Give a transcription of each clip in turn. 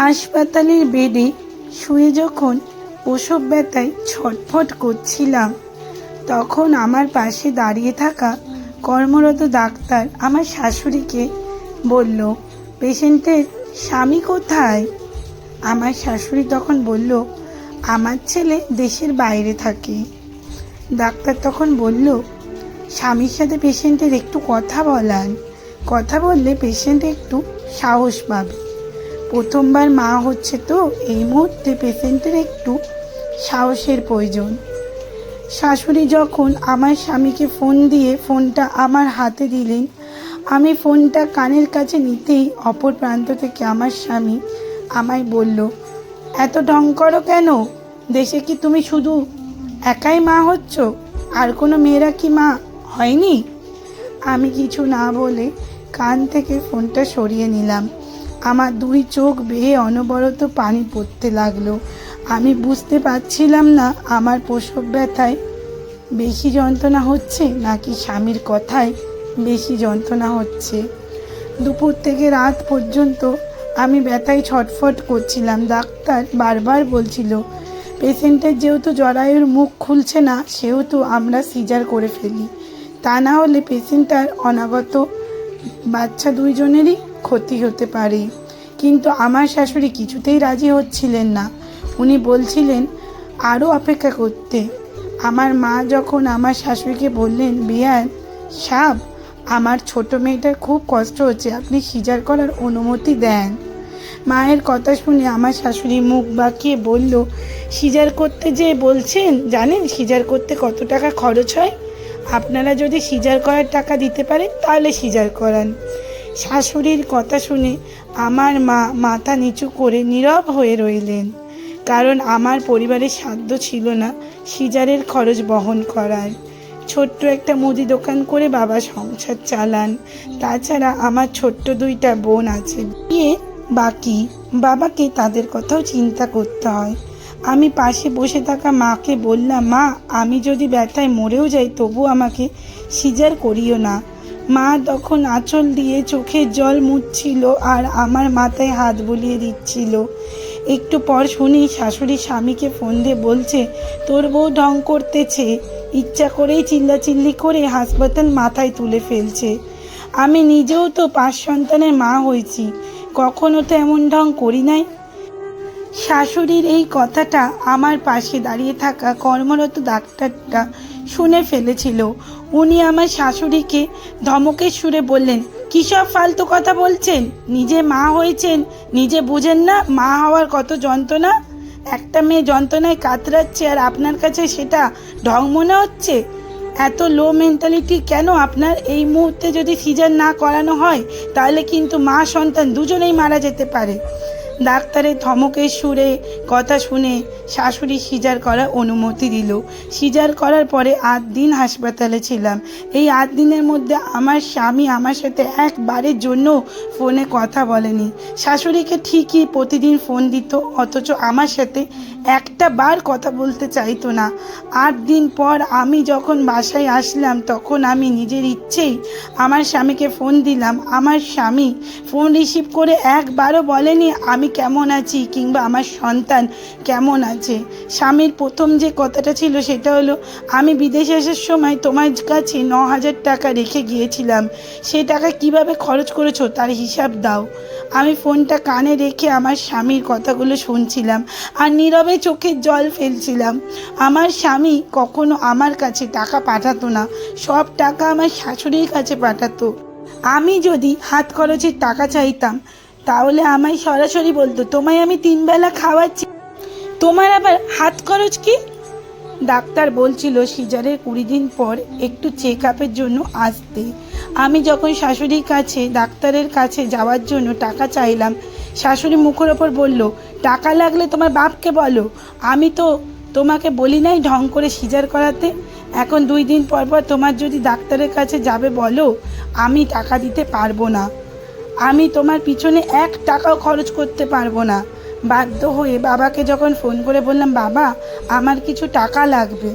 হাসপাতালের বেডে শুয়ে যখন প্রসব ব্যথায় ছটফট করছিলাম, তখন আমার পাশে দাঁড়িয়ে থাকা কর্মরত ডাক্তার আমার শাশুড়িকে বলল, পেশেন্টের স্বামী কোথায়? আমার শাশুড়ি তখন বলল, আমার ছেলে দেশের বাইরে থাকে। ডাক্তার তখন বলল, স্বামীর সাথে পেশেন্টের একটু কথা বলান, কথা বললে পেশেন্ট একটু সাহস পাবে। প্রথমবার মা হচ্ছে তো এই মুহূর্তে পেশেন্টের একটু সাহসের প্রয়োজন। শাশুড়ি যখন আমার স্বামীকে ফোন দিয়ে ফোনটা আমার হাতে দিলেন, আমি ফোনটা কানের কাছে নিতেই অপর প্রান্ত থেকে আমার স্বামী আমায় বলল, এত ঢং করো কেন? দেশে কি তুমি শুধু একাই মা হচ্ছ? আর কোনো মেয়েরা কি মা হয়নি? আমি কিছু না বলে কান থেকে ফোনটা সরিয়ে নিলাম। আমার দুই চোখ বেয়ে অনবরত পানি পড়তে লাগলো। আমি বুঝতে পারছিলাম না আমার প্রসব ব্যথায় বেশি যন্ত্রণা হচ্ছে নাকি স্বামীর কথায় বেশি যন্ত্রণা হচ্ছে। দুপুর থেকে রাত পর্যন্ত আমি ব্যথায় ছটফট করছিলাম। ডাক্তার বারবার বলছিল, পেশেন্টের যেহেতু জরায়ুর মুখ খুলছে না সেহেতু আমরা সিজার করে ফেলি, তা না হলে পেশেন্টার অনাগত বাচ্চা দুইজনেরই ক্ষতি হতে পারে। কিন্তু আমার শাশুড়ি কিছুতেই রাজি হচ্ছিলেন না। উনি বলছিলেন আরও অপেক্ষা করতে। আমার মা যখন আমার শাশুড়িকে বললেন, বেয়ান সাব, আমার ছোট মেয়েটার খুব কষ্ট হচ্ছে, আপনি সিজার করার অনুমতি দেন। মায়ের কথা শুনে আমার শাশুড়ি মুখ বাঁকিয়ে বলল, সিজার করতে যে বলছেন, জানেন সিজার করতে কত টাকা খরচ হয়? আপনারা যদি সিজার করার টাকা দিতে পারেন তাহলে সিজার করান। শাশুড়ির কথা শুনে আমার মা মাথা নিচু করে নীরব হয়ে রইলেন, কারণ আমার পরিবারের সাধ্য ছিল না সিজারের খরচ বহন করার। ছোট্ট একটা মুদি দোকান করে বাবা সংসার চালান। তাছাড়া আমার ছোট্ট দুইটা বোন আছে, বিয়ে বাকি। বাবাকে তাদের কথাও চিন্তা করতে হয়। আমি পাশে বসে থাকা মাকে বললাম, মা, আমি যদি ব্যথায় মরেও যাই তবু আমাকে সিজার করিও না। মা তখন আঁচল দিয়ে চোখের জল মুছছিল আর আমার মাথায় হাত বুলিয়ে দিচ্ছিল। একটু পর শুনি শাশুড়ি স্বামীকে ফোন দিয়ে বলছে, তোর বউ ঢং করতেছে, ইচ্ছা করেই চিল্লাচিল্লি করে হাসপাতাল মাথায় তুলে ফেলছে। আমি নিজেও তো 5 সন্তানের মা হয়েছি, কখনো তো এমন ঢং করি নাই। শাশুড়ির এই কথাটা আমার পাশে দাঁড়িয়ে থাকা কর্মরত ডাক্তারটা শুনে ফেলেছিল। উনি আমার শাশুড়িকে ধমকের সুরে বললেন, কী সব ফালতু কথা বলছেন? নিজে মা হয়েছেন, নিজে বুঝেন না মা হওয়ার কত যন্ত্রণা? একটা মেয়ে যন্ত্রণায় কাতরাচ্ছে আর আপনার কাছে সেটা ঢং মনে হচ্ছে? এত লো মেন্টালিটি কেন আপনার? এই মুহূর্তে যদি সিজার না করানো হয় তাহলে কিন্তু মা সন্তান দুজনেই মারা যেতে পারে। ডাক্তারের ধমকের সুরে কথা শুনে শাশুড়ি সিজার করার অনুমতি দিল। সিজার করার পরে 8 দিন হাসপাতালে ছিলাম। এই 8 দিনের মধ্যে আমার স্বামী আমার সাথে একবারের জন্য ফোনে কথা বলেনি। শাশুড়িকে ঠিকই প্রতিদিন ফোন দিত, অথচ আমার সাথে একটা বার কথা বলতে চাইতো না। 8 দিন পর আমি যখন বাসায় আসলাম তখন আমি নিজের ইচ্ছেই আমার স্বামীকে ফোন দিলাম। আমার স্বামী ফোন রিসিভ করে একবারও বলেনি আমি কেমন আছি কিংবা আমার সন্তান কেমন আছে। স্বামীর প্রথম যে কথাটা ছিল সেটা হলো, আমি বিদেশে আসার সময় তোমার কাছে 9,000 টাকা রেখে গিয়েছিলাম, সে টাকা কিভাবে খরচ করেছো তার হিসাব দাও। আমি ফোনটা কানে রেখে আমার স্বামীর কথাগুলো শুনছিলাম আর নীরবে চোখের জল ফেলছিলাম। আমার স্বামী কখনো আমার কাছে টাকা পাঠাতো না, সব টাকা আমার শাশুড়ির কাছে পাঠাতো। আমি যদি হাত খরচের টাকা চাইতাম তাহলে আমায় সরাসরি বলতো, তোমায় আমি 3 বেলা খাওয়াচ্ছি, তোমার আবার হাত খরচ কি? ডাক্তার বলছিল সিজারের 20 দিন পর একটু চেক আপের জন্য আসতে। আমি যখন শাশুড়ির কাছে ডাক্তারের কাছে যাওয়ার জন্য টাকা চাইলাম, শাশুড়ি মুখের ওপর বলল, টাকা লাগলে তোমার বাপকে বলো, আমি তো তোমাকে বলি নাই ঢং করে সিজার করাতে। এখন 2 দিন পর পর তোমার যদি ডাক্তারের কাছে যাবে বলো, আমি টাকা দিতে পারবো না। আমি তোমার পিছনে 1 টাকাও খরচ করতে পারবো না। বাধ্য হয়ে বাবাকে যখন ফোন করে বললাম, বাবা আমার কিছু টাকা লাগবে,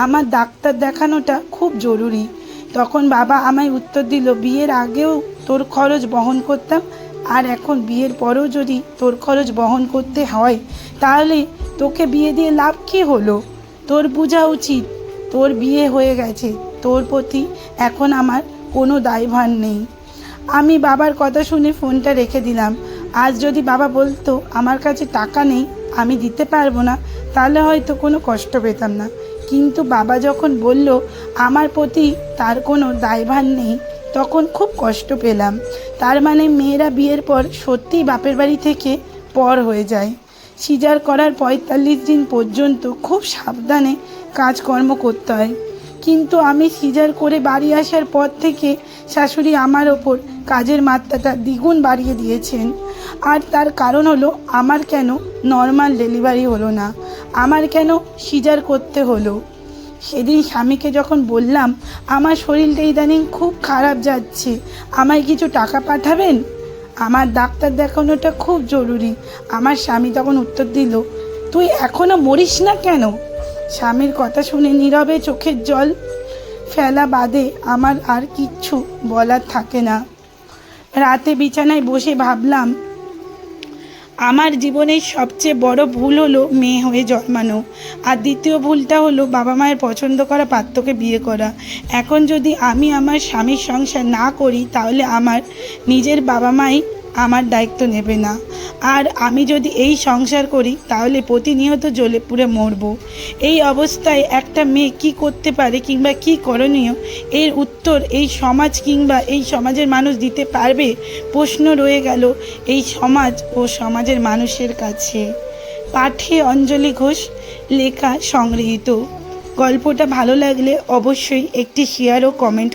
আমার ডাক্তার দেখানোটা খুব জরুরি, তখন বাবা আমায় উত্তর দিল, বিয়ের আগেও তোর খরচ বহন করতাম, আর এখন বিয়ের পরেও যদি তোর খরচ বহন করতে হয় তাহলে তোকে বিয়ে দিয়ে লাভ কী হলো? তোর বোঝা উচিত তোর বিয়ে হয়ে গেছে, তোর প্রতি এখন আমার কোনো দায়ভার নেই। আমি বাবার কথা শুনে ফোনটা রেখে দিলাম। আজ যদি বাবা বলতো আমার কাছে টাকা নেই, আমি দিতে পারবো না, তাহলে হয়তো কোনো কষ্ট পেতাম না। কিন্তু বাবা যখন বলল আমার প্রতি তার কোনো দায়ভার নেই, তখন খুব কষ্ট পেলাম। তার মানে মেয়েরা বিয়ের পর সত্যিই বাপের বাড়ি থেকে পর হয়ে যায়। সিজার করার 45 দিন পর্যন্ত খুব সাবধানে কাজকর্ম করতে হয়। কিন্তু আমি সিজার করে বাড়ি আসার পর থেকে শাশুড়ি আমার ওপর কাজের মাত্রাটা দ্বিগুণ বাড়িয়ে দিয়েছেন। আর তার কারণ হলো আমার কেন নর্মাল ডেলিভারি হলো না, আমার কেন সিজার করতে হলো। সেদিন স্বামীকে যখন বললাম আমার শরীরটা ইদানিং খুব খারাপ যাচ্ছে, আমায় কিছু টাকা পাঠাবেন, আমার ডাক্তার দেখানোটা খুব জরুরি, আমার স্বামী তখন উত্তর দিল, তুই এখনও মরিস না কেন? স্বামীর কথা শুনে নীরবে চোখের জল ফেলা বাদে আমার আর কিচ্ছু বলার থাকে না। রাতে বিছানায় বসে ভাবলাম আমার জীবনের সবচেয়ে বড় ভুল হলো মেয়ে হয়ে জন্মানো, আর দ্বিতীয় ভুলটা হলো বাবা মায়ের পছন্দ করা পাত্রকে বিয়ে করা। এখন যদি আমি আমার স্বামীর সংসার না করি তাহলে আমার নিজের বাবা মাই আমার দায়িত্ব নেবে না, আর আমি যদি এই সংসার করি তাহলে প্রতিনিয়ত জ্বলে পুড়ে মরব। এই অবস্থায় একটা মেয়ে কি করতে পারে কিংবা কি করণীয়, এর উত্তর এই সমাজ কিংবা এই সমাজের মানুষ দিতে পারবে? প্রশ্ন রয়ে গেল এই সমাজ ও সমাজের মানুষের কাছে। পাঠে অঞ্জলি ঘোষ, লেখা সংগৃহীত। গল্পটা ভালো লাগলে অবশ্যই একটি শেয়ার ও কমেন্ট